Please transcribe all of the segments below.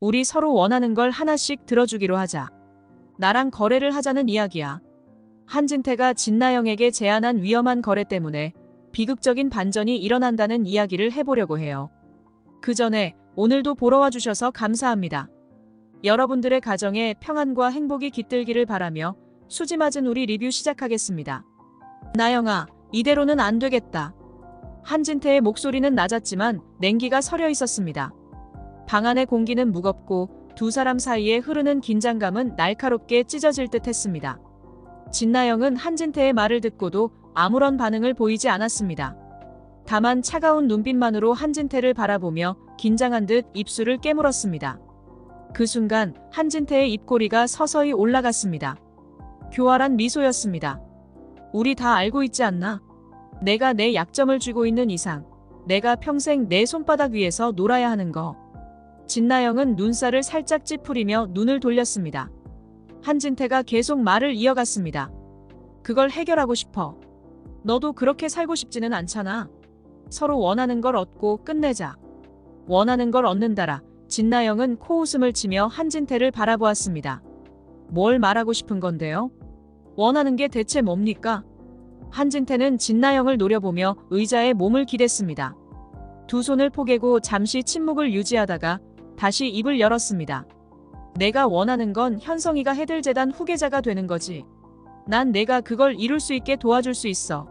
우리 서로 원하는 걸 하나씩 들어주기로 하자. 나랑 거래를 하자는 이야기야. 한진태가 진나영에게 제안한 위험한 거래 때문에 비극적인 반전이 일어난다는 이야기를 해보려고 해요. 그 전에 오늘도 보러 와주셔서 감사합니다. 여러분들의 가정에 평안과 행복이 깃들기를 바라며 수지 맞은 우리 리뷰 시작하겠습니다. 나영아, 이대로는 안 되겠다. 한진태의 목소리는 낮았지만 냉기가 서려 있었습니다. 방 안의 공기는 무겁고 두 사람 사이에 흐르는 긴장감은 날카롭게 찢어질 듯 했습니다. 진나영은 한진태의 말을 듣고도 아무런 반응을 보이지 않았습니다. 다만 차가운 눈빛만으로 한진태를 바라보며 긴장한 듯 입술을 깨물었습니다. 그 순간 한진태의 입꼬리가 서서히 올라갔습니다. 교활한 미소였습니다. 우리 다 알고 있지 않나? 내가 내 약점을 쥐고 있는 이상 내가 평생 내 손바닥 위에서 놀아야 하는 거. 진나영은 눈살을 살짝 찌푸리며 눈을 돌렸습니다. 한진태가 계속 말을 이어갔습니다. 그걸 해결하고 싶어. 너도 그렇게 살고 싶지는 않잖아. 서로 원하는 걸 얻고 끝내자. 원하는 걸 얻는다라. 진나영은 코웃음을 치며 한진태를 바라보았습니다. 뭘 말하고 싶은 건데요? 원하는 게 대체 뭡니까? 한진태는 진나영을 노려보며 의자에 몸을 기댔습니다. 두 손을 포개고 잠시 침묵을 유지하다가 다시 입을 열었습니다. 내가 원하는 건 현성이가 해들재단 후계자가 되는 거지. 난 내가 그걸 이룰 수 있게 도와줄 수 있어.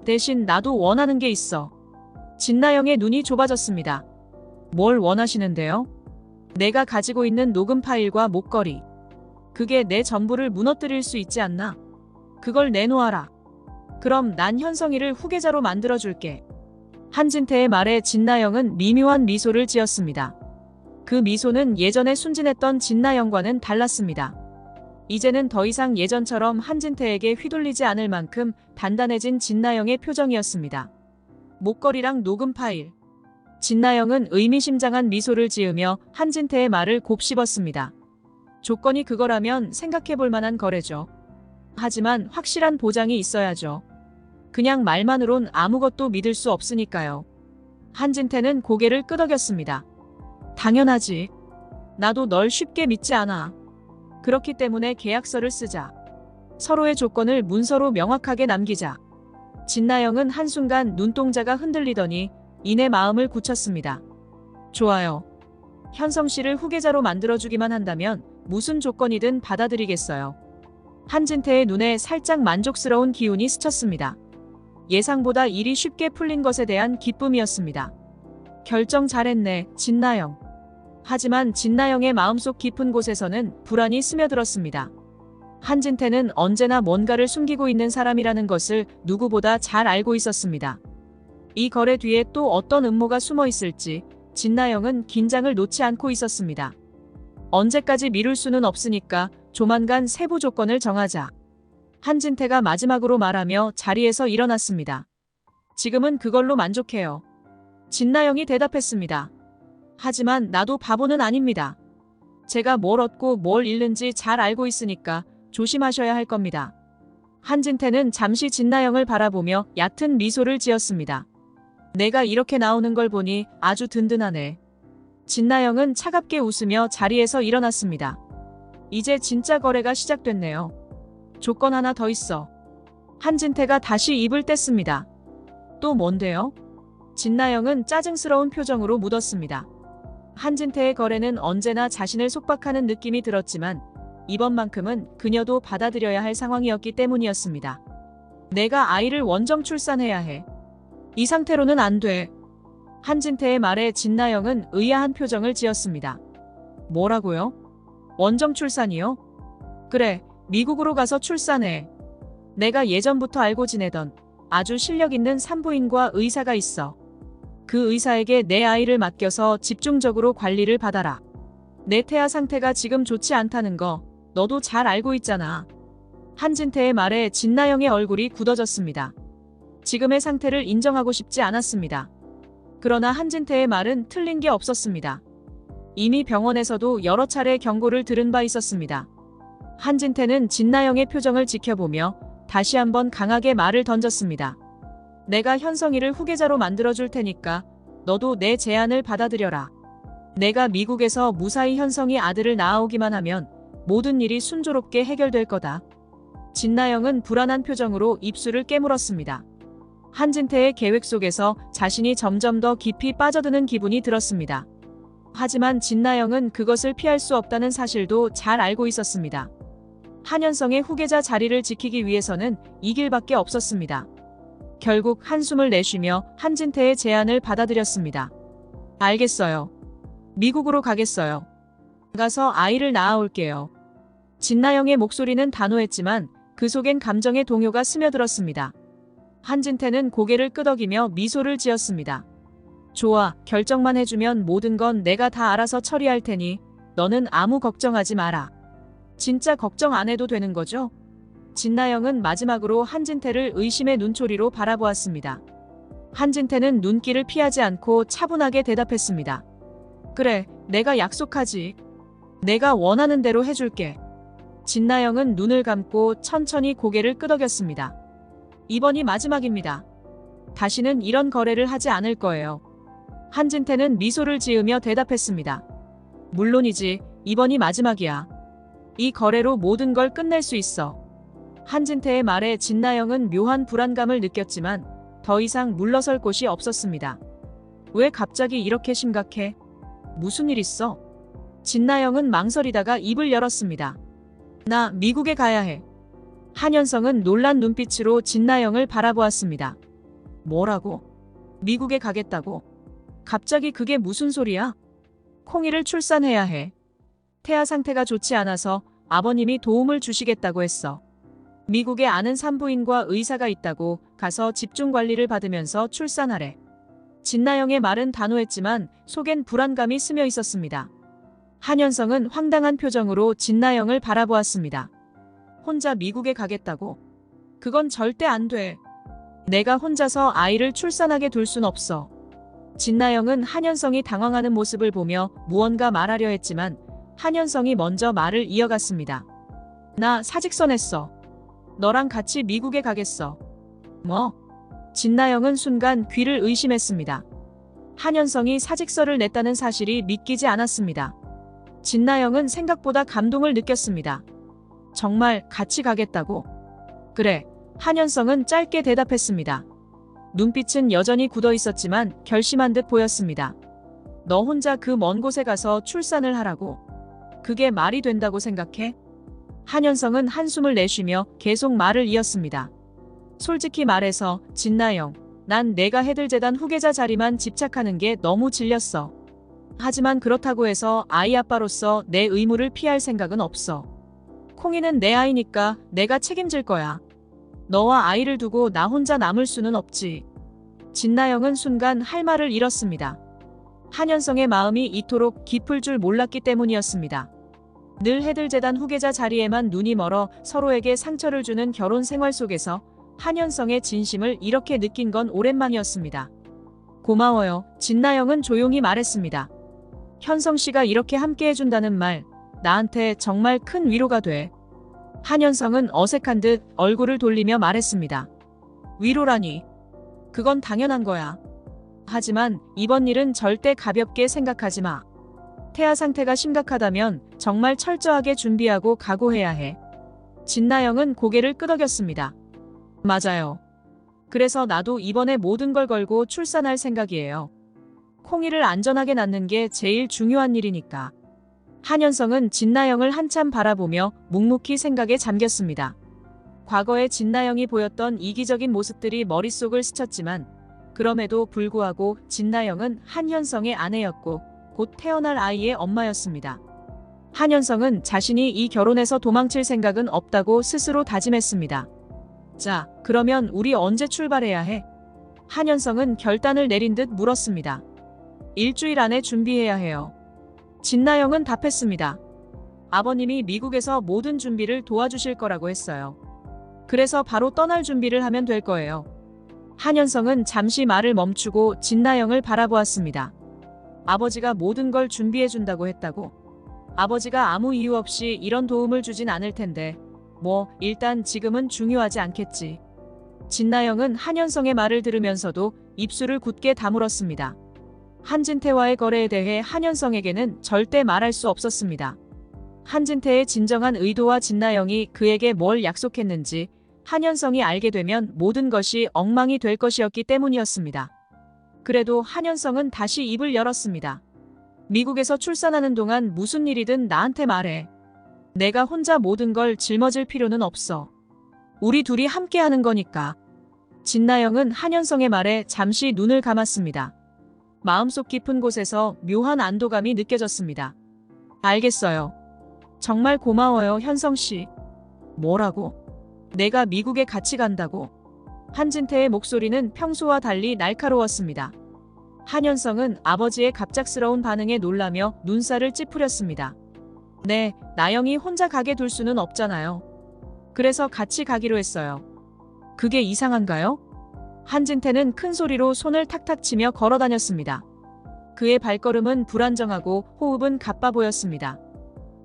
대신 나도 원하는 게 있어. 진나영의 눈이 좁아졌습니다. 뭘 원하시는데요? 내가 가지고 있는 녹음 파일과 목걸이. 그게 내 전부를 무너뜨릴 수 있지 않나? 그걸 내놓아라. 그럼 난 현성이를 후계자로 만들어줄게. 한진태의 말에 진나영은 미묘한 미소를 지었습니다. 그 미소는 예전에 순진했던 진나영과는 달랐습니다. 이제는 더 이상 예전처럼 한진태에게 휘둘리지 않을 만큼 단단해진 진나영의 표정이었습니다. 목걸이랑 녹음 파일. 진나영은 의미심장한 미소를 지으며 한진태의 말을 곱씹었습니다. 조건이 그거라면 생각해볼 만한 거래죠. 하지만 확실한 보장이 있어야죠. 그냥 말만으론 아무것도 믿을 수 없으니까요. 한진태는 고개를 끄덕였습니다. 당연하지. 나도 널 쉽게 믿지 않아. 그렇기 때문에 계약서를 쓰자. 서로의 조건을 문서로 명확하게 남기자. 진나영은 한순간 눈동자가 흔들리더니 이내 마음을 굳혔습니다. 좋아요. 현성 씨를 후계자로 만들어주기만 한다면 무슨 조건이든 받아들이겠어요. 한진태의 눈에 살짝 만족스러운 기운이 스쳤습니다. 예상보다 일이 쉽게 풀린 것에 대한 기쁨이었습니다. 결정 잘했네, 진나영. 하지만 진나영의 마음속 깊은 곳에서는 불안이 스며들었습니다. 한진태는 언제나 뭔가를 숨기고 있는 사람이라는 것을 누구보다 잘 알고 있었습니다. 이 거래 뒤에 또 어떤 음모가 숨어 있을지 진나영은 긴장을 놓지 않고 있었습니다. 언제까지 미룰 수는 없으니까 조만간 세부 조건을 정하자. 한진태가 마지막으로 말하며 자리에서 일어났습니다. 지금은 그걸로 만족해요. 진나영이 대답했습니다. 하지만 나도 바보는 아닙니다. 제가 뭘 얻고 뭘 잃는지 잘 알고 있으니까 조심하셔야 할 겁니다. 한진태는 잠시 진나영을 바라보며 얕은 미소를 지었습니다. 내가 이렇게 나오는 걸 보니 아주 든든하네. 진나영은 차갑게 웃으며 자리에서 일어났습니다. 이제 진짜 거래가 시작됐네요. 조건 하나 더 있어. 한진태가 다시 입을 뗐습니다. 또 뭔데요? 진나영은 짜증스러운 표정으로 묻었습니다. 한진태의 거래는 언제나 자신을 속박하는 느낌이 들었지만 이번만큼은 그녀도 받아들여야 할 상황이었기 때문이었습니다. 내가 아이를 원정 출산해야 해. 이 상태로는 안 돼. 한진태의 말에 진나영은 의아한 표정을 지었습니다. 뭐라고요? 원정 출산이요? 그래, 미국으로 가서 출산해. 내가 예전부터 알고 지내던 아주 실력 있는 산부인과 의사가 있어. 그 의사에게 내 아이를 맡겨서 집중적으로 관리를 받아라. 내 태아 상태가 지금 좋지 않다는 거 너도 잘 알고 있잖아. 한진태의 말에 진나영의 얼굴이 굳어졌습니다. 지금의 상태를 인정하고 싶지 않았습니다. 그러나 한진태의 말은 틀린 게 없었습니다. 이미 병원에서도 여러 차례 경고를 들은 바 있었습니다. 한진태는 진나영의 표정을 지켜보며 다시 한번 강하게 말을 던졌습니다. 내가 현성이를 후계자로 만들어줄 테니까 너도 내 제안을 받아들여라. 내가 미국에서 무사히 현성이 아들을 낳아오기만 하면 모든 일이 순조롭게 해결될 거다. 진나영은 불안한 표정으로 입술을 깨물었습니다. 한진태의 계획 속에서 자신이 점점 더 깊이 빠져드는 기분이 들었습니다. 하지만 진나영은 그것을 피할 수 없다는 사실도 잘 알고 있었습니다. 한현성의 후계자 자리를 지키기 위해서는 이 길밖에 없었습니다. 결국 한숨을 내쉬며 한진태의 제안을 받아들였습니다. 알겠어요. 미국으로 가겠어요. 가서 아이를 낳아올게요. 진나영의 목소리는 단호했지만 그 속엔 감정의 동요가 스며들었습니다. 한진태는 고개를 끄덕이며 미소를 지었습니다. 좋아, 결정만 해주면 모든 건 내가 다 알아서 처리할 테니 너는 아무 걱정하지 마라. 진짜 걱정 안 해도 되는 거죠? 진나영은 마지막으로 한진태를 의심의 눈초리로 바라보았습니다. 한진태는 눈길을 피하지 않고 차분하게 대답했습니다. 그래, 내가 약속하지. 내가 원하는 대로 해줄게. 진나영은 눈을 감고 천천히 고개를 끄덕였습니다. 이번이 마지막입니다. 다시는 이런 거래를 하지 않을 거예요. 한진태는 미소를 지으며 대답했습니다. 물론이지, 이번이 마지막이야. 이 거래로 모든 걸 끝낼 수 있어. 한진태의 말에 진나영은 묘한 불안감을 느꼈지만 더 이상 물러설 곳이 없었습니다. 왜 갑자기 이렇게 심각해? 무슨 일 있어? 진나영은 망설이다가 입을 열었습니다. 나 미국에 가야 해. 한현성은 놀란 눈빛으로 진나영을 바라보았습니다. 뭐라고? 미국에 가겠다고? 갑자기 그게 무슨 소리야? 콩이를 출산해야 해. 태아 상태가 좋지 않아서 아버님이 도움을 주시겠다고 했어. 미국에 아는 산부인과 의사가 있다고 가서 집중 관리를 받으면서 출산하래. 진나영의 말은 단호했지만 속엔 불안감이 스며 있었습니다. 한현성은 황당한 표정으로 진나영을 바라보았습니다. 혼자 미국에 가겠다고? 그건 절대 안 돼. 내가 혼자서 아이를 출산하게 둘 순 없어. 진나영은 한현성이 당황하는 모습을 보며 무언가 말하려 했지만 한현성이 먼저 말을 이어갔습니다. 나 사직서 냈어. 너랑 같이 미국에 가겠어. 뭐? 진나영은 순간 귀를 의심했습니다. 한현성이 사직서를 냈다는 사실이 믿기지 않았습니다. 진나영은 생각보다 감동을 느꼈습니다. 정말 같이 가겠다고? 그래, 한현성은 짧게 대답했습니다. 눈빛은 여전히 굳어 있었지만 결심한 듯 보였습니다. 너 혼자 그 먼 곳에 가서 출산을 하라고? 그게 말이 된다고 생각해? 한현성은 한숨을 내쉬며 계속 말을 이었습니다. 솔직히 말해서 진나영, 난 내가 해들재단 후계자 자리만 집착하는 게 너무 질렸어. 하지만 그렇다고 해서 아이 아빠로서 내 의무를 피할 생각은 없어. 콩이는 내 아이니까 내가 책임질 거야. 너와 아이를 두고 나 혼자 남을 수는 없지. 진나영은 순간 할 말을 잃었습니다. 한현성의 마음이 이토록 깊을 줄 몰랐기 때문이었습니다. 늘 해들재단 후계자 자리에만 눈이 멀어 서로에게 상처를 주는 결혼 생활 속에서 한현성의 진심을 이렇게 느낀 건 오랜만이었습니다. 고마워요. 진나영은 조용히 말했습니다. 현성 씨가 이렇게 함께 해준다는 말, 나한테 정말 큰 위로가 돼. 한현성은 어색한 듯 얼굴을 돌리며 말했습니다. 위로라니. 그건 당연한 거야. 하지만 이번 일은 절대 가볍게 생각하지 마. 태아 상태가 심각하다면 정말 철저하게 준비하고 각오해야 해. 진나영은 고개를 끄덕였습니다. 맞아요. 그래서 나도 이번에 모든 걸 걸고 출산할 생각이에요. 콩이를 안전하게 낳는 게 제일 중요한 일이니까. 한현성은 진나영을 한참 바라보며 묵묵히 생각에 잠겼습니다. 과거에 진나영이 보였던 이기적인 모습들이 머릿속을 스쳤지만 그럼에도 불구하고 진나영은 한현성의 아내였고 곧 태어날 아이의 엄마였습니다. 한현성은 자신이 이 결혼에서 도망칠 생각은 없다고 스스로 다짐했습니다. 자, 그러면 우리 언제 출발해야 해? 한현성은 결단을 내린 듯 물었습니다. 일주일 안에 준비해야 해요. 진나영은 답했습니다. 아버님이 미국에서 모든 준비를 도와주실 거라고 했어요. 그래서 바로 떠날 준비를 하면 될 거예요. 한현성은 잠시 말을 멈추고 진나영을 바라보았습니다. 아버지가 모든 걸 준비해준다고 했다고? 아버지가 아무 이유 없이 이런 도움을 주진 않을 텐데 뭐 일단 지금은 중요하지 않겠지. 진나영은 한현성의 말을 들으면서도 입술을 굳게 다물었습니다. 한진태와의 거래에 대해 한현성에게는 절대 말할 수 없었습니다. 한진태의 진정한 의도와 진나영이 그에게 뭘 약속했는지 한현성이 알게 되면 모든 것이 엉망이 될 것이었기 때문이었습니다. 그래도 한현성은 다시 입을 열었습니다. 미국에서 출산하는 동안 무슨 일이든 나한테 말해. 내가 혼자 모든 걸 짊어질 필요는 없어. 우리 둘이 함께 하는 거니까. 진나영은 한현성의 말에 잠시 눈을 감았습니다. 마음속 깊은 곳에서 묘한 안도감이 느껴졌습니다. 알겠어요. 정말 고마워요, 현성씨. 뭐라고? 내가 미국에 같이 간다고? 한진태의 목소리는 평소와 달리 날카로웠습니다. 한현성은 아버지의 갑작스러운 반응에 놀라며 눈살을 찌푸렸습니다. 네, 나영이 혼자 가게 둘 수는 없잖아요. 그래서 같이 가기로 했어요. 그게 이상한가요? 한진태는 큰 소리로 손을 탁탁 치며 걸어다녔습니다. 그의 발걸음은 불안정하고 호흡은 가빠 보였습니다.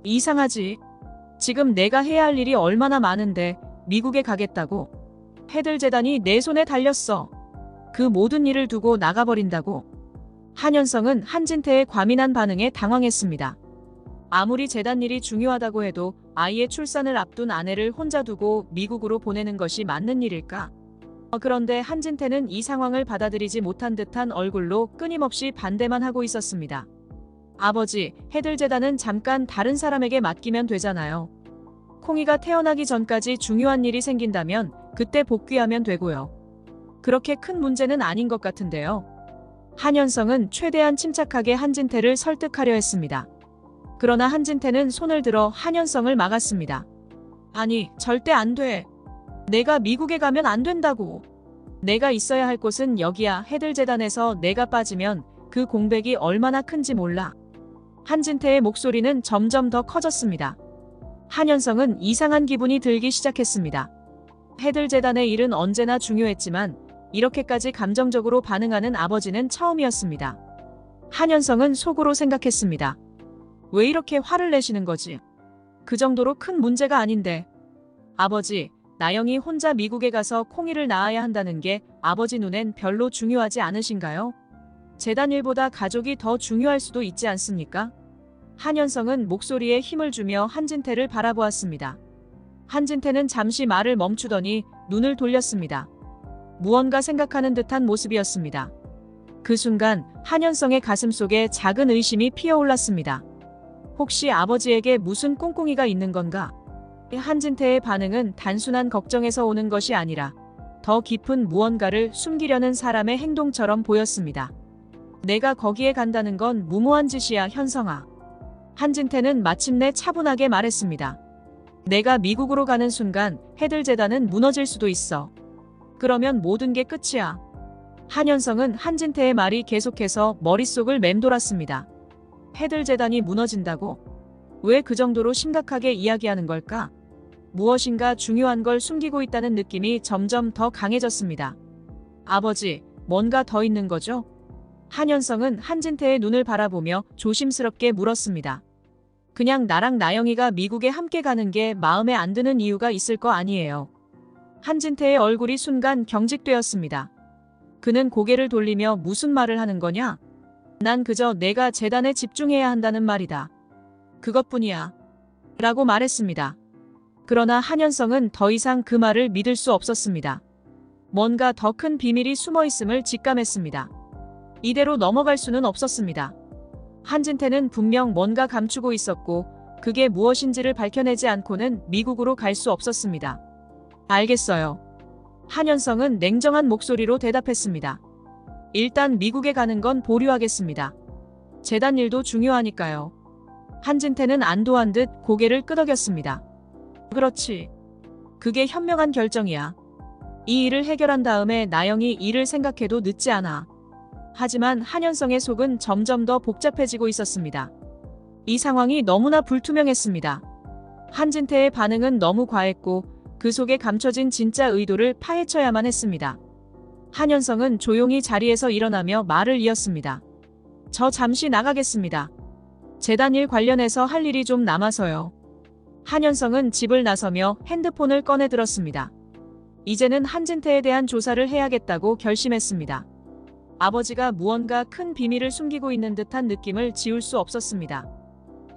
이상하지. 지금 내가 해야 할 일이 얼마나 많은데 미국에 가겠다고. 해들재단이 내 손에 달렸어. 그 모든 일을 두고 나가버린다고. 한현성은 한진태의 과민한 반응에 당황했습니다. 아무리 재단 일이 중요하다고 해도 아이의 출산을 앞둔 아내를 혼자 두고 미국으로 보내는 것이 맞는 일일까? 그런데 한진태는 이 상황을 받아들이지 못한 듯한 얼굴로 끊임없이 반대만 하고 있었습니다. 아버지, 해들재단은 잠깐 다른 사람에게 맡기면 되잖아요. 콩이가 태어나기 전까지 중요한 일이 생긴다면 그때 복귀하면 되고요. 그렇게 큰 문제는 아닌 것 같은데요. 한현성은 최대한 침착하게 한진태를 설득하려 했습니다. 그러나 한진태는 손을 들어 한현성을 막았습니다. 아니, 절대 안 돼. 내가 미국에 가면 안 된다고. 내가 있어야 할 곳은 여기야. 해들재단에서 내가 빠지면 그 공백이 얼마나 큰지 몰라. 한진태의 목소리는 점점 더 커졌습니다. 한현성은 이상한 기분이 들기 시작했습니다. 해들재단의 일은 언제나 중요했지만 이렇게까지 감정적으로 반응하는 아버지는 처음이었습니다. 한현성은 속으로 생각했습니다. 왜 이렇게 화를 내시는 거지? 그 정도로 큰 문제가 아닌데. 아버지, 나영이 혼자 미국에 가서 콩이를 낳아야 한다는 게 아버지 눈엔 별로 중요하지 않으신가요? 재단 일보다 가족이 더 중요할 수도 있지 않습니까? 한현성은 목소리에 힘을 주며 한진태를 바라보았습니다. 한진태는 잠시 말을 멈추더니 눈을 돌렸습니다. 무언가 생각하는 듯한 모습이었습니다. 그 순간 한현성의 가슴속에 작은 의심이 피어올랐습니다. 혹시 아버지에게 무슨 꿍꿍이가 있는 건가? 한진태의 반응은 단순한 걱정에서 오는 것이 아니라 더 깊은 무언가를 숨기려는 사람의 행동처럼 보였습니다. 내가 거기에 간다는 건 무모한 짓이야, 현성아. 한진태는 마침내 차분하게 말했습니다. 내가 미국으로 가는 순간 해들재단은 무너질 수도 있어. 그러면 모든 게 끝이야. 한현성은 한진태의 말이 계속해서 머릿속을 맴돌았습니다. 해들재단이 무너진다고? 왜 그 정도로 심각하게 이야기하는 걸까? 무엇인가 중요한 걸 숨기고 있다는 느낌이 점점 더 강해졌습니다. 아버지, 뭔가 더 있는 거죠? 한현성은 한진태의 눈을 바라보며 조심스럽게 물었습니다. 그냥 나랑 나영이가 미국에 함께 가는 게 마음에 안 드는 이유가 있을 거 아니에요. 한진태의 얼굴이 순간 경직되었습니다. 그는 고개를 돌리며 무슨 말을 하는 거냐? 난 그저 내가 재단에 집중해야 한다는 말이다. 그것뿐이야. 라고 말했습니다. 그러나 한현성은 더 이상 그 말을 믿을 수 없었습니다. 뭔가 더 큰 비밀이 숨어 있음을 직감했습니다. 이대로 넘어갈 수는 없었습니다. 한진태는 분명 뭔가 감추고 있었고 그게 무엇인지를 밝혀내지 않고는 미국으로 갈 수 없었습니다. 알겠어요. 한현성은 냉정한 목소리로 대답했습니다. 일단 미국에 가는 건 보류하겠습니다. 재단 일도 중요하니까요. 한진태는 안도한 듯 고개를 끄덕였습니다. 그렇지. 그게 현명한 결정이야. 이 일을 해결한 다음에 나영이 일을 생각해도 늦지 않아. 하지만 한현성의 속은 점점 더 복잡해지고 있었습니다. 이 상황이 너무나 불투명했습니다. 한진태의 반응은 너무 과했고 그 속에 감춰진 진짜 의도를 파헤쳐야만 했습니다. 한현성은 조용히 자리에서 일어나며 말을 이었습니다. 저 잠시 나가겠습니다. 재단 일 관련해서 할 일이 좀 남아서요. 한현성은 집을 나서며 핸드폰을 꺼내 들었습니다. 이제는 한진태에 대한 조사를 해야겠다고 결심했습니다. 아버지가 무언가 큰 비밀을 숨기고 있는 듯한 느낌을 지울 수 없었습니다.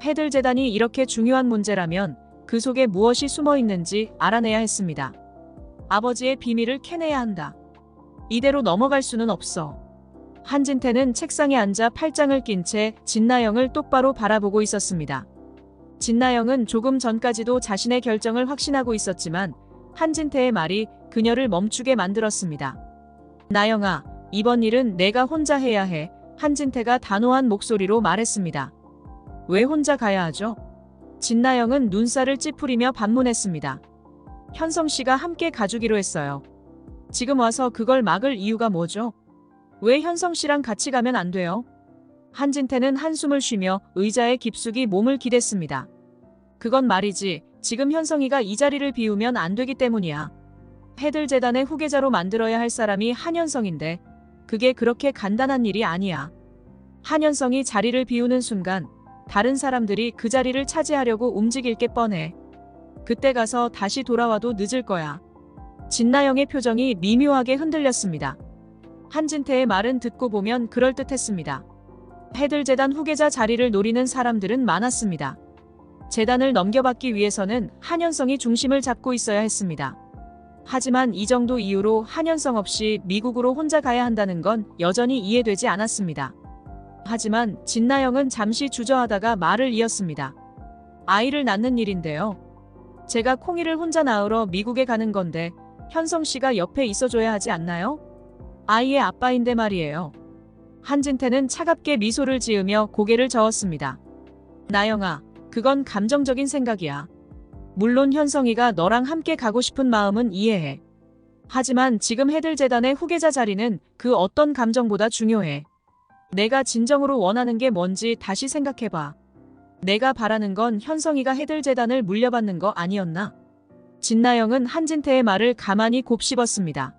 해들 재단이 이렇게 중요한 문제라면 그 속에 무엇이 숨어 있는지 알아내야 했습니다. 아버지의 비밀을 캐내야 한다. 이대로 넘어갈 수는 없어. 한진태는 책상에 앉아 팔짱을 낀 채 진나영을 똑바로 바라보고 있었습니다. 진나영은 조금 전까지도 자신의 결정을 확신하고 있었지만 한진태의 말이 그녀를 멈추게 만들었습니다. 나영아, 이번 일은 내가 혼자 해야 해. 한진태가 단호한 목소리로 말했습니다. 왜 혼자 가야 하죠? 진나영은 눈살을 찌푸리며 반문했습니다. 현성 씨가 함께 가주기로 했어요. 지금 와서 그걸 막을 이유가 뭐죠? 왜 현성 씨랑 같이 가면 안 돼요? 한진태는 한숨을 쉬며 의자에 깊숙이 몸을 기댔습니다. 그건 말이지, 지금 현성이가 이 자리를 비우면 안 되기 때문이야. 해들 재단의 후계자로 만들어야 할 사람이 한현성인데 그게 그렇게 간단한 일이 아니야. 한현성이 자리를 비우는 순간 다른 사람들이 그 자리를 차지하려고 움직일 게 뻔해. 그때 가서 다시 돌아와도 늦을 거야. 진나영의 표정이 미묘하게 흔들렸습니다. 한진태의 말은 듣고 보면 그럴듯했습니다. 해들 재단 후계자 자리를 노리는 사람들은 많았습니다. 재단을 넘겨받기 위해서는 한현성이 중심을 잡고 있어야 했습니다. 하지만 이 정도 이유로 한현성 없이 미국으로 혼자 가야 한다는 건 여전히 이해되지 않았습니다. 하지만 진나영은 잠시 주저하다가 말을 이었습니다. 아이를 낳는 일인데요. 제가 콩이를 혼자 낳으러 미국에 가는 건데 현성 씨가 옆에 있어줘야 하지 않나요? 아이의 아빠인데 말이에요. 한진태는 차갑게 미소를 지으며 고개를 저었습니다. 나영아, 그건 감정적인 생각이야. 물론 현성이가 너랑 함께 가고 싶은 마음은 이해해. 하지만 지금 해들 재단의 후계자 자리는 그 어떤 감정보다 중요해. 내가 진정으로 원하는 게 뭔지 다시 생각해봐. 내가 바라는 건 현성이가 해들 재단을 물려받는 거 아니었나? 진나영은 한진태의 말을 가만히 곱씹었습니다.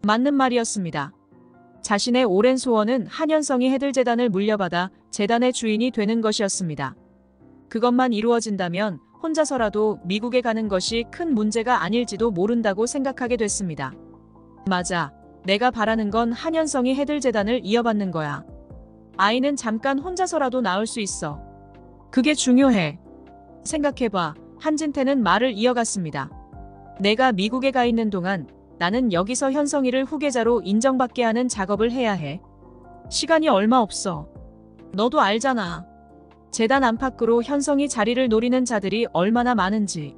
맞는 말이었습니다. 자신의 오랜 소원은 한현성이 해들 재단을 물려받아 재단의 주인이 되는 것이었습니다. 그것만 이루어진다면 혼자서라도 미국에 가는 것이 큰 문제가 아닐지도 모른다고 생각하게 됐습니다. 맞아. 내가 바라는 건 한현성이 해들 재단을 이어받는 거야. 아이는 잠깐 혼자서라도 낳을 수 있어. 그게 중요해. 생각해봐. 한진태는 말을 이어갔습니다. 내가 미국에 가 있는 동안 나는 여기서 현성이를 후계자로 인정받게 하는 작업을 해야 해. 시간이 얼마 없어. 너도 알잖아. 재단 안팎으로 현성이 자리를 노리는 자들이 얼마나 많은지.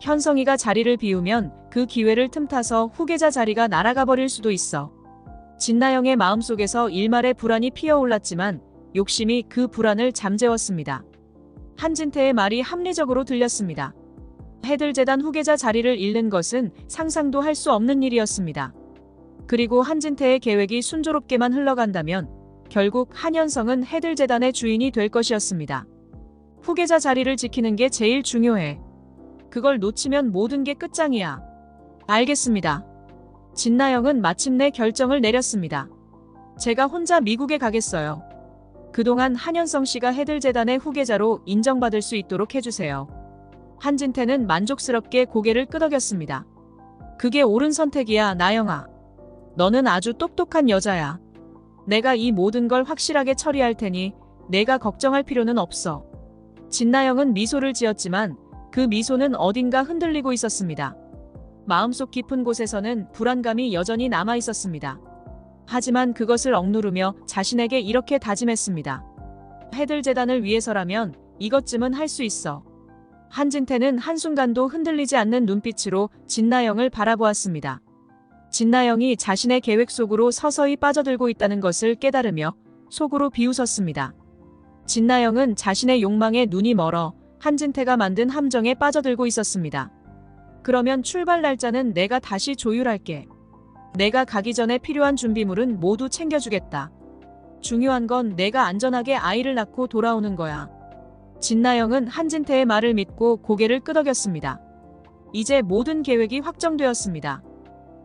현성이가 자리를 비우면 그 기회를 틈타서 후계자 자리가 날아가 버릴 수도 있어. 진나영의 마음속에서 일말의 불안이 피어올랐지만 욕심이 그 불안을 잠재웠습니다. 한진태의 말이 합리적으로 들렸습니다. 해들 재단 후계자 자리를 잃는 것은 상상도 할 수 없는 일이었습니다. 그리고 한진태의 계획이 순조롭게만 흘러간다면 결국 한현성은 해들 재단의 주인이 될 것이었습니다. 후계자 자리를 지키는 게 제일 중요해. 그걸 놓치면 모든 게 끝장이야. 알겠습니다. 진나영은 마침내 결정을 내렸습니다. 제가 혼자 미국에 가겠어요. 그동안 한현성 씨가 해들 재단의 후계자로 인정받을 수 있도록 해주세요. 한진태는 만족스럽게 고개를 끄덕였습니다. 그게 옳은 선택이야, 나영아. 너는 아주 똑똑한 여자야. 내가 이 모든 걸 확실하게 처리할 테니 내가 걱정할 필요는 없어. 진나영은 미소를 지었지만 그 미소는 어딘가 흔들리고 있었습니다. 마음속 깊은 곳에서는 불안감이 여전히 남아 있었습니다. 하지만 그것을 억누르며 자신에게 이렇게 다짐했습니다. 해들 재단을 위해서라면 이것쯤은 할 수 있어. 한진태는 한순간도 흔들리지 않는 눈빛으로 진나영을 바라보았습니다. 진나영이 자신의 계획 속으로 서서히 빠져들고 있다는 것을 깨달으며 속으로 비웃었습니다. 진나영은 자신의 욕망에 눈이 멀어 한진태가 만든 함정에 빠져들고 있었습니다. 그러면 출발 날짜는 내가 다시 조율할게. 내가 가기 전에 필요한 준비물은 모두 챙겨주겠다. 중요한 건 내가 안전하게 아이를 낳고 돌아오는 거야. 진나영은 한진태의 말을 믿고 고개를 끄덕였습니다. 이제 모든 계획이 확정되었습니다.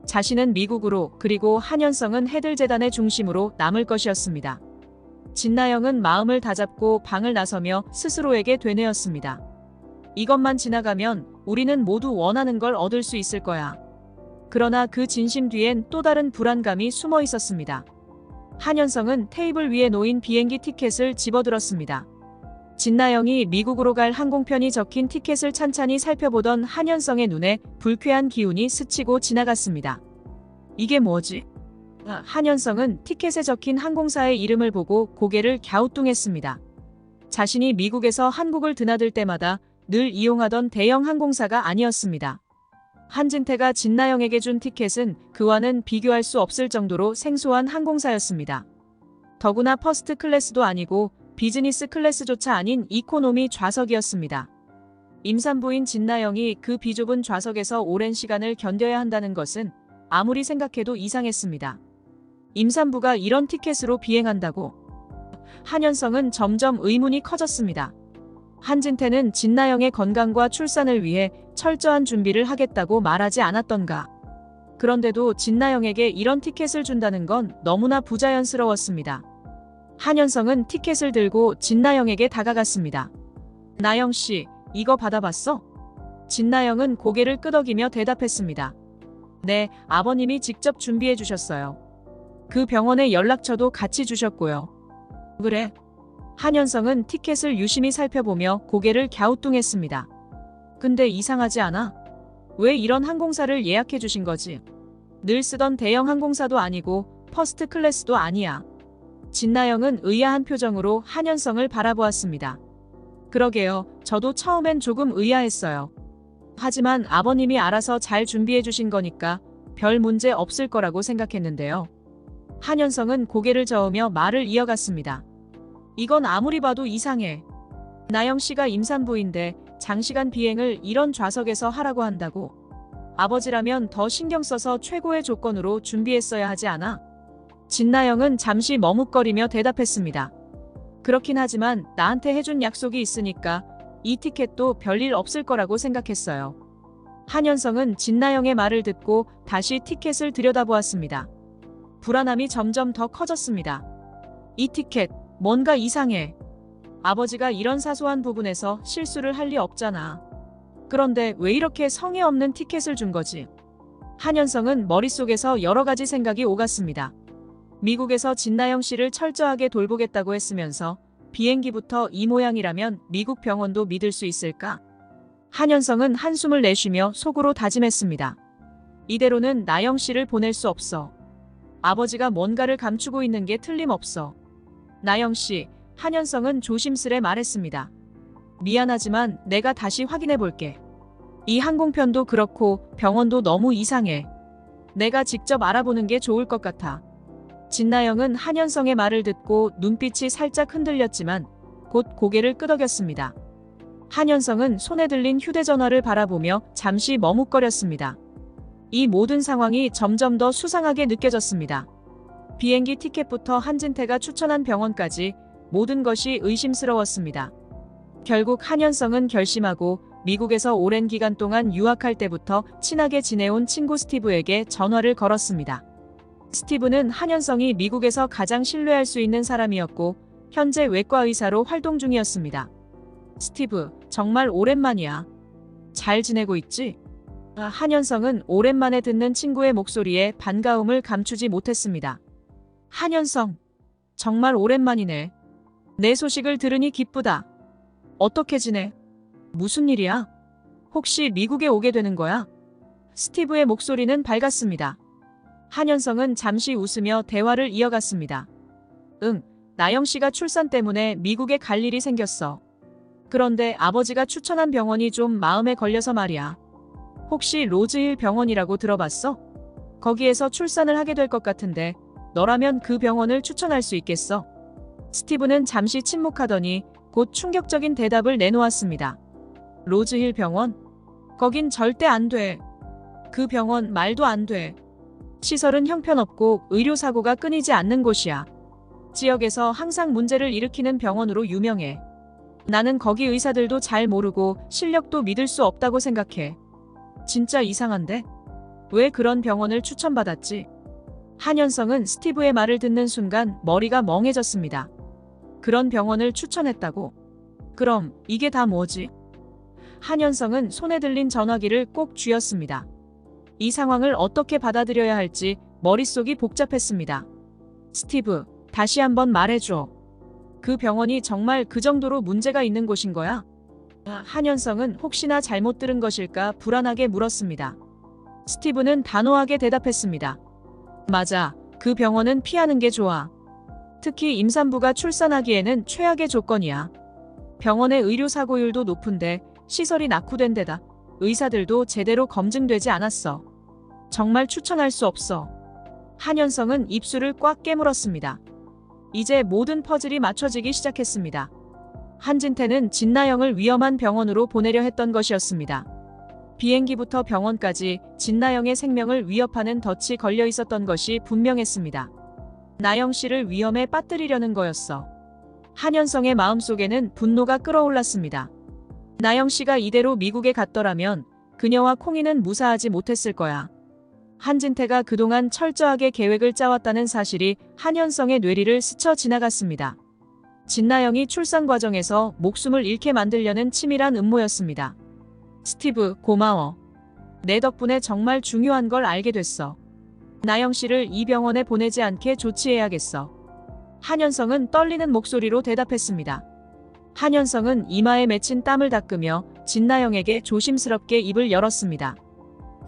자신은 미국으로 그리고 한현성은 해들 재단의 중심으로 남을 것이었습니다. 진나영은 마음을 다잡고 방을 나서며 스스로에게 되뇌었습니다. 이것만 지나가면 우리는 모두 원하는 걸 얻을 수 있을 거야. 그러나 그 진심 뒤엔 또 다른 불안감이 숨어 있었습니다. 한현성은 테이블 위에 놓인 비행기 티켓을 집어들었습니다. 진나영이 미국으로 갈 항공편이 적힌 티켓을 찬찬히 살펴보던 한현성의 눈에 불쾌한 기운이 스치고 지나갔습니다. 이게 뭐지? 한현성은 티켓에 적힌 항공사의 이름을 보고 고개를 갸우뚱했습니다. 자신이 미국에서 한국을 드나들 때마다 늘 이용하던 대형 항공사가 아니었습니다. 한진태가 진나영에게 준 티켓은 그와는 비교할 수 없을 정도로 생소한 항공사였습니다. 더구나 퍼스트 클래스도 아니고 비즈니스 클래스조차 아닌 이코노미 좌석이었습니다. 임산부인 진나영이 그 비좁은 좌석에서 오랜 시간을 견뎌야 한다는 것은 아무리 생각해도 이상했습니다. 임산부가 이런 티켓으로 비행한다고? 한현성은 점점 의문이 커졌습니다. 한진태는 진나영의 건강과 출산을 위해 철저한 준비를 하겠다고 말하지 않았던가. 그런데도 진나영에게 이런 티켓을 준다는 건 너무나 부자연스러웠습니다. 한현성은 티켓을 들고 진나영에게 다가갔습니다. 나영씨, 이거 받아봤어? 진나영은 고개를 끄덕이며 대답했습니다. 네, 아버님이 직접 준비해 주셨어요. 그 병원의 연락처도 같이 주셨고요. 그래? 한현성은 티켓을 유심히 살펴보며 고개를 갸우뚱했습니다. 근데 이상하지 않아? 왜 이런 항공사를 예약해 주신 거지? 늘 쓰던 대형 항공사도 아니고 퍼스트 클래스도 아니야. 진나영은 의아한 표정으로 한현성을 바라보았습니다. 그러게요. 저도 처음엔 조금 의아했어요. 하지만 아버님이 알아서 잘 준비해 주신 거니까 별 문제 없을 거라고 생각했는데요. 한현성은 고개를 저으며 말을 이어갔습니다. 이건 아무리 봐도 이상해. 나영씨가 임산부인데 장시간 비행을 이런 좌석에서 하라고 한다고? 아버지라면 더 신경 써서 최고의 조건으로 준비했어야 하지 않아? 진나영은 잠시 머뭇거리며 대답했습니다. 그렇긴 하지만 나한테 해준 약속이 있으니까 이 티켓도 별일 없을 거라고 생각했어요. 한현성은 진나영의 말을 듣고 다시 티켓을 들여다보았습니다. 불안함이 점점 더 커졌습니다. 이 티켓, 뭔가 이상해. 아버지가 이런 사소한 부분에서 실수를 할 리 없잖아. 그런데 왜 이렇게 성의 없는 티켓을 준 거지? 한현성은 머릿속에서 여러 가지 생각이 오갔습니다. 미국에서 진나영 씨를 철저하게 돌보겠다고 했으면서 비행기부터 이 모양이라면 미국 병원도 믿을 수 있을까? 한현성은 한숨을 내쉬며 속으로 다짐했습니다. 이대로는 나영 씨를 보낼 수 없어. 아버지가 뭔가를 감추고 있는 게 틀림없어. 나영 씨, 한현성은 조심스레 말했습니다. 미안하지만 내가 다시 확인해 볼게. 이 항공편도 그렇고 병원도 너무 이상해. 내가 직접 알아보는 게 좋을 것 같아. 진나영은 한현성의 말을 듣고 눈빛이 살짝 흔들렸지만 곧 고개를 끄덕였습니다. 한현성은 손에 들린 휴대전화를 바라보며 잠시 머뭇거렸습니다. 이 모든 상황이 점점 더 수상하게 느껴졌습니다. 비행기 티켓부터 한진태가 추천한 병원까지 모든 것이 의심스러웠습니다. 결국 한현성은 결심하고 미국에서 오랜 기간 동안 유학할 때부터 친하게 지내온 친구 스티브에게 전화를 걸었습니다. 스티브는 한현성이 미국에서 가장 신뢰할 수 있는 사람이었고 현재 외과 의사로 활동 중이었습니다. 스티브, 정말 오랜만이야. 잘 지내고 있지? 한현성은 오랜만에 듣는 친구의 목소리에 반가움을 감추지 못했습니다. 한현성, 정말 오랜만이네. 내 소식을 들으니 기쁘다. 어떻게 지내? 무슨 일이야? 혹시 미국에 오게 되는 거야? 스티브의 목소리는 밝았습니다. 한현성은 잠시 웃으며 대화를 이어갔습니다. 응, 나영씨가 출산 때문에 미국에 갈 일이 생겼어. 그런데 아버지가 추천한 병원이 좀 마음에 걸려서 말이야. 혹시 로즈힐 병원이라고 들어봤어? 거기에서 출산을 하게 될 것 같은데 너라면 그 병원을 추천할 수 있겠어? 스티브는 잠시 침묵하더니 곧 충격적인 대답을 내놓았습니다. 로즈힐 병원? 거긴 절대 안 돼. 그 병원 말도 안 돼. 시설은 형편없고 의료사고가 끊이지 않는 곳이야. 지역에서 항상 문제를 일으키는 병원으로 유명해. 나는 거기 의사들도 잘 모르고 실력도 믿을 수 없다고 생각해. 진짜 이상한데? 왜 그런 병원을 추천받았지? 한현성은 스티브의 말을 듣는 순간 머리가 멍해졌습니다. 그런 병원을 추천했다고? 그럼 이게 다 뭐지? 한현성은 손에 들린 전화기를 꼭 쥐었습니다. 이 상황을 어떻게 받아들여야 할지 머릿속이 복잡했습니다. 스티브, 다시 한번 말해줘. 그 병원이 정말 그 정도로 문제가 있는 곳인 거야? 한현성은 혹시나 잘못 들은 것일까 불안하게 물었습니다. 스티브는 단호하게 대답했습니다. 맞아. 그 병원은 피하는 게 좋아. 특히 임산부가 출산하기에는 최악의 조건이야. 병원의 의료사고율도 높은데 시설이 낙후된 데다 의사들도 제대로 검증되지 않았어. 정말 추천할 수 없어. 한현성은 입술을 꽉 깨물었습니다. 이제 모든 퍼즐이 맞춰지기 시작했습니다. 한진태는 진나영을 위험한 병원으로 보내려 했던 것이었습니다. 비행기부터 병원까지 진나영의 생명을 위협하는 덫이 걸려 있었던 것이 분명했습니다. 나영 씨를 위험에 빠뜨리려는 거였어. 한현성의 마음속에는 분노가 끓어올랐습니다. 나영 씨가 이대로 미국에 갔더라면 그녀와 콩이는 무사하지 못했을 거야. 한진태가 그동안 철저하게 계획을 짜왔다는 사실이 한현성의 뇌리를 스쳐 지나갔습니다. 진나영이 출산 과정에서 목숨을 잃게 만들려는 치밀한 음모였습니다. 스티브, 고마워. 내 덕분에 정말 중요한 걸 알게 됐어. 나영 씨를 이 병원에 보내지 않게 조치해야겠어. 한현성은 떨리는 목소리로 대답했습니다. 한현성은 이마에 맺힌 땀을 닦으며 진나영에게 조심스럽게 입을 열었습니다.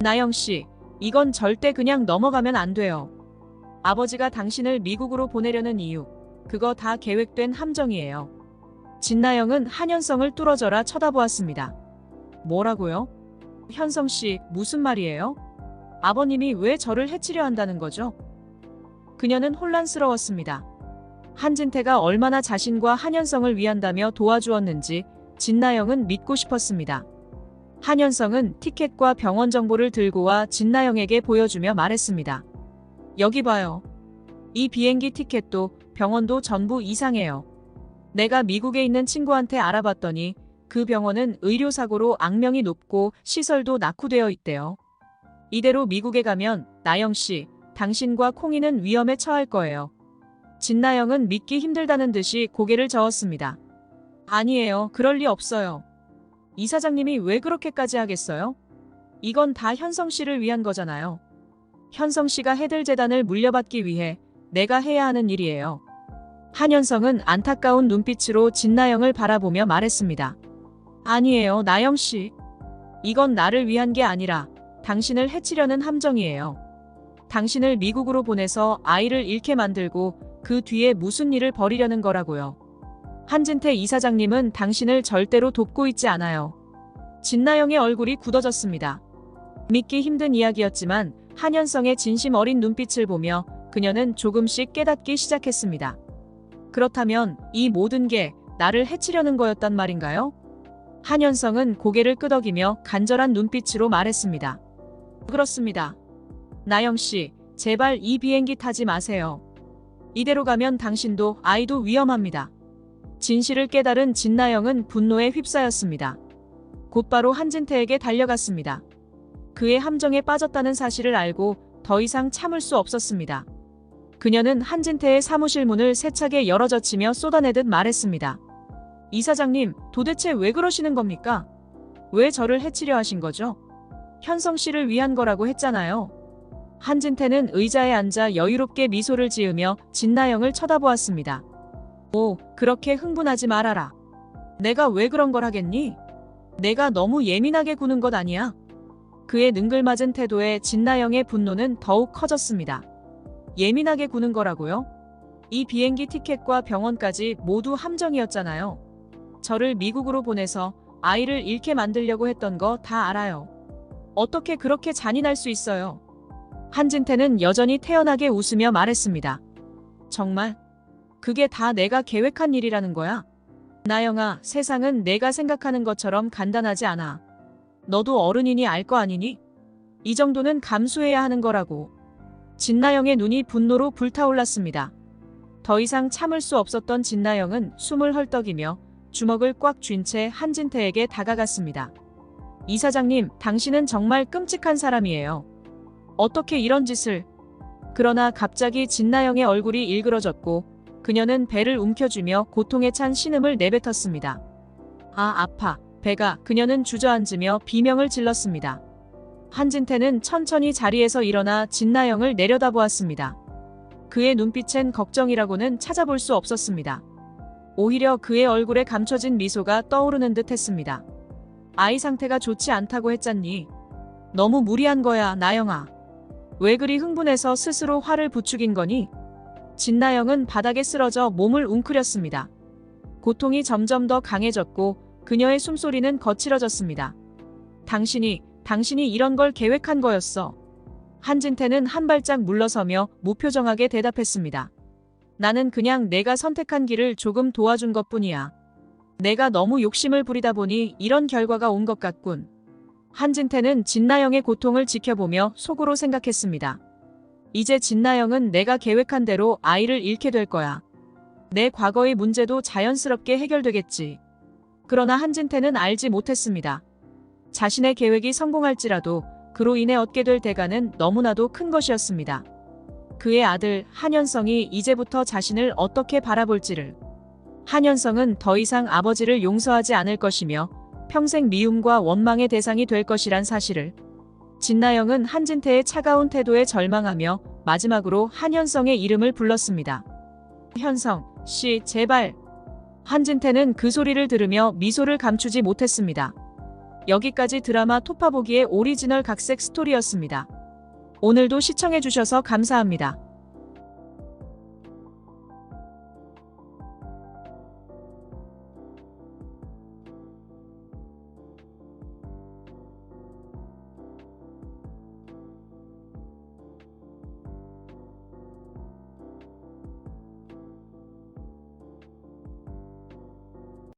나영 씨, 이건 절대 그냥 넘어가면 안 돼요. 아버지가 당신을 미국으로 보내려는 이유, 그거 다 계획된 함정이에요. 진나영은 한현성을 뚫어져라 쳐다보았습니다. 뭐라고요? 현성 씨, 무슨 말이에요? 아버님이 왜 저를 해치려 한다는 거죠? 그녀는 혼란스러웠습니다. 한진태가 얼마나 자신과 한현성을 위한다며 도와주었는지 진나영은 믿고 싶었습니다. 한현성은 티켓과 병원 정보를 들고 와 진나영에게 보여주며 말했습니다. 여기 봐요. 이 비행기 티켓도 병원도 전부 이상해요. 내가 미국에 있는 친구한테 알아봤더니 그 병원은 의료사고로 악명이 높고 시설도 낙후되어 있대요. 이대로 미국에 가면 나영 씨, 당신과 콩이는 위험에 처할 거예요. 진나영은 믿기 힘들다는 듯이 고개를 저었습니다. 아니에요. 그럴 리 없어요. 이사장님이 왜 그렇게까지 하겠어요? 이건 다 현성 씨를 위한 거잖아요. 현성 씨가 해들 재단을 물려받기 위해 내가 해야 하는 일이에요. 한현성은 안타까운 눈빛으로 진나영을 바라보며 말했습니다. 아니에요, 나영 씨. 이건 나를 위한 게 아니라 당신을 해치려는 함정이에요. 당신을 미국으로 보내서 아이를 잃게 만들고 그 뒤에 무슨 일을 벌이려는 거라고요. 한진태 이사장님은 당신을 절대로 돕고 있지 않아요. 진나영의 얼굴이 굳어졌습니다. 믿기 힘든 이야기였지만 한현성의 진심 어린 눈빛을 보며 그녀는 조금씩 깨닫기 시작했습니다. 그렇다면 이 모든 게 나를 해치려는 거였단 말인가요? 한현성은 고개를 끄덕이며 간절한 눈빛으로 말했습니다. 그렇습니다. 나영 씨, 제발 이 비행기 타지 마세요. 이대로 가면 당신도 아이도 위험합니다. 진실을 깨달은 진나영은 분노에 휩싸였습니다. 곧바로 한진태에게 달려갔습니다. 그의 함정에 빠졌다는 사실을 알고 더 이상 참을 수 없었습니다. 그녀는 한진태의 사무실 문을 세차게 열어젖히며 쏟아내듯 말했습니다. 이사장님, 도대체 왜 그러시는 겁니까? 왜 저를 해치려 하신 거죠? 현성 씨를 위한 거라고 했잖아요. 한진태는 의자에 앉아 여유롭게 미소를 지으며 진나영을 쳐다보았습니다. 오, 그렇게 흥분하지 말아라. 내가 왜 그런 걸 하겠니? 내가 너무 예민하게 구는 것 아니야? 그의 능글맞은 태도에 진나영의 분노는 더욱 커졌습니다. 예민하게 구는 거라고요? 이 비행기 티켓과 병원까지 모두 함정이었잖아요. 저를 미국으로 보내서 아이를 잃게 만들려고 했던 거 다 알아요. 어떻게 그렇게 잔인할 수 있어요? 한진태는 여전히 태연하게 웃으며 말했습니다. 정말? 그게 다 내가 계획한 일이라는 거야? 나영아, 세상은 내가 생각하는 것처럼 간단하지 않아. 너도 어른이니 알 거 아니니? 이 정도는 감수해야 하는 거라고. 진나영의 눈이 분노로 불타올랐습니다. 더 이상 참을 수 없었던 진나영은 숨을 헐떡이며 주먹을 꽉 쥔 채 한진태에게 다가갔습니다. 이사장님, 당신은 정말 끔찍한 사람이에요. 어떻게 이런 짓을... 그러나 갑자기 진나영의 얼굴이 일그러졌고 그녀는 배를 움켜쥐며 고통에 찬 신음을 내뱉었습니다. 아, 아파. 배가... 그녀는 주저앉으며 비명을 질렀습니다. 한진태는 천천히 자리에서 일어나 진나영을 내려다보았습니다. 그의 눈빛엔 걱정이라고는 찾아볼 수 없었습니다. 오히려 그의 얼굴에 감춰진 미소가 떠오르는 듯 했습니다. 아이 상태가 좋지 않다고 했잖니. 너무 무리한 거야, 나영아. 왜 그리 흥분해서 스스로 화를 부추긴 거니? 진나영은 바닥에 쓰러져 몸을 웅크렸습니다. 고통이 점점 더 강해졌고 그녀의 숨소리는 거칠어졌습니다. 당신이 이런 걸 계획한 거였어. 한진태는 한 발짝 물러서며 무표정하게 대답했습니다. 나는 그냥 내가 선택한 길을 조금 도와준 것뿐이야. 내가 너무 욕심을 부리다 보니 이런 결과가 온 것 같군. 한진태는 진나영의 고통을 지켜보며 속으로 생각했습니다. 이제 진나영은 내가 계획한 대로 아이를 잃게 될 거야. 내 과거의 문제도 자연스럽게 해결되겠지. 그러나 한진태는 알지 못했습니다. 자신의 계획이 성공할지라도 그로 인해 얻게 될 대가는 너무나도 큰 것이었습니다. 그의 아들 한현성이 이제부터 자신을 어떻게 바라볼지를. 한현성은 더 이상 아버지를 용서하지 않을 것이며 평생 미움과 원망의 대상이 될 것이란 사실을. 진나영은 한진태의 차가운 태도에 절망하며 마지막으로 한현성의 이름을 불렀습니다. 현성 씨, 제발. 한진태는 그 소리를 들으며 미소를 감추지 못했습니다. 여기까지 드라마 토파보기의 오리지널 각색 스토리였습니다. 오늘도 시청해주셔서 감사합니다.